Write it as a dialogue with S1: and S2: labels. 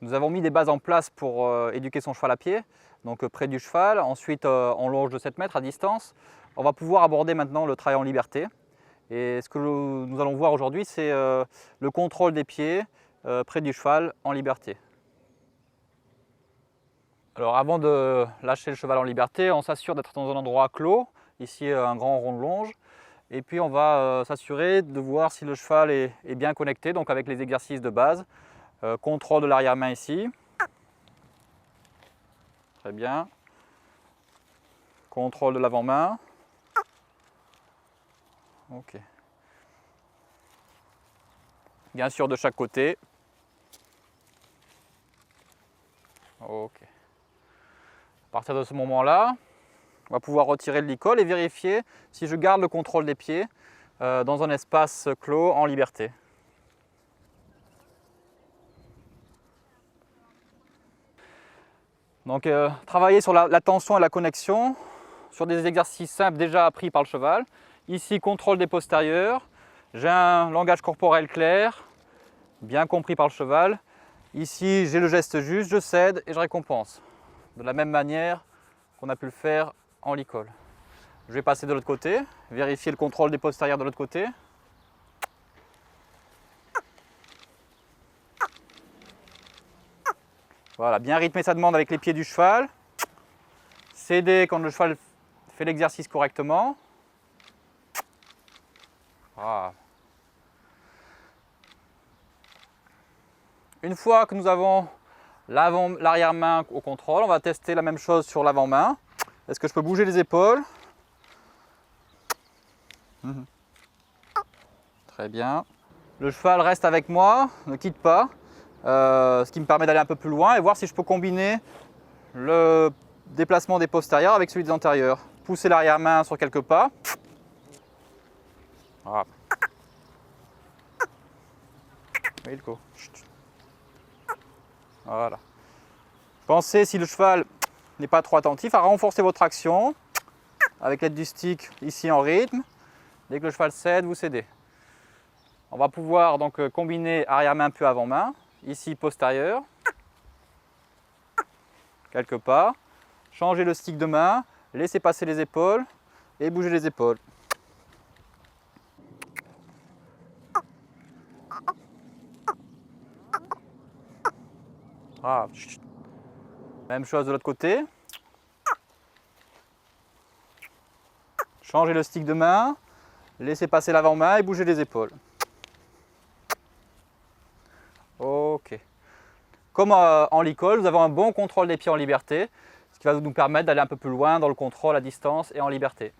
S1: Nous avons mis des bases en place pour éduquer son cheval à pied, donc près du cheval. Ensuite, en longe de 7 mètres à distance. On va pouvoir aborder maintenant le travail en liberté. Et ce que nous allons voir aujourd'hui, c'est le contrôle des pieds près du cheval en liberté. Alors avant de lâcher le cheval en liberté, on s'assure d'être dans un endroit clos. Ici, un grand rond de longe. Et puis on va s'assurer de voir si le cheval est bien connecté, donc avec les exercices de base. Contrôle de l'arrière-main ici. Très bien. Contrôle de l'avant-main. Ok. Bien sûr de chaque côté. Ok. À partir de ce moment-là, on va pouvoir retirer le licol et vérifier si je garde le contrôle des pieds dans un espace clos en liberté. Donc travailler sur la tension et la connexion sur des exercices simples déjà appris par le cheval. Ici, contrôle des postérieurs. J'ai un langage corporel clair, bien compris par le cheval. Ici, j'ai le geste juste, je cède et je récompense. De la même manière qu'on a pu le faire en licol. Je vais passer de l'autre côté, vérifier le contrôle des postérieurs de l'autre côté. Voilà, bien rythmer sa demande avec les pieds du cheval. Céder quand le cheval fait l'exercice correctement. Voilà. Une fois que nous avons l'arrière-main au contrôle, on va tester la même chose sur l'avant-main. Est-ce que je peux bouger les épaules? Très bien. Le cheval reste avec moi, ne quitte pas, ce qui me permet d'aller un peu plus loin et voir si je peux combiner le déplacement des postérieurs avec celui des antérieurs. Pousser l'arrière-main sur quelques pas. Voilà. Wilco. Voilà. Pensez, si le cheval n'est pas trop attentif, à renforcer votre action avec l'aide du stick ici en rythme. Dès que le cheval cède, vous cédez. On va pouvoir donc combiner arrière-main puis avant-main. Ici postérieur. Quelques pas. Changer le stick de main. Laissez passer les épaules et bouger les épaules. Ah. Même chose de l'autre côté. Changez le stick de main, laissez passer l'avant-main et bougez les épaules. Ok. Comme en licol, nous avons un bon contrôle des pieds en liberté, ce qui va nous permettre d'aller un peu plus loin dans le contrôle à distance et en liberté.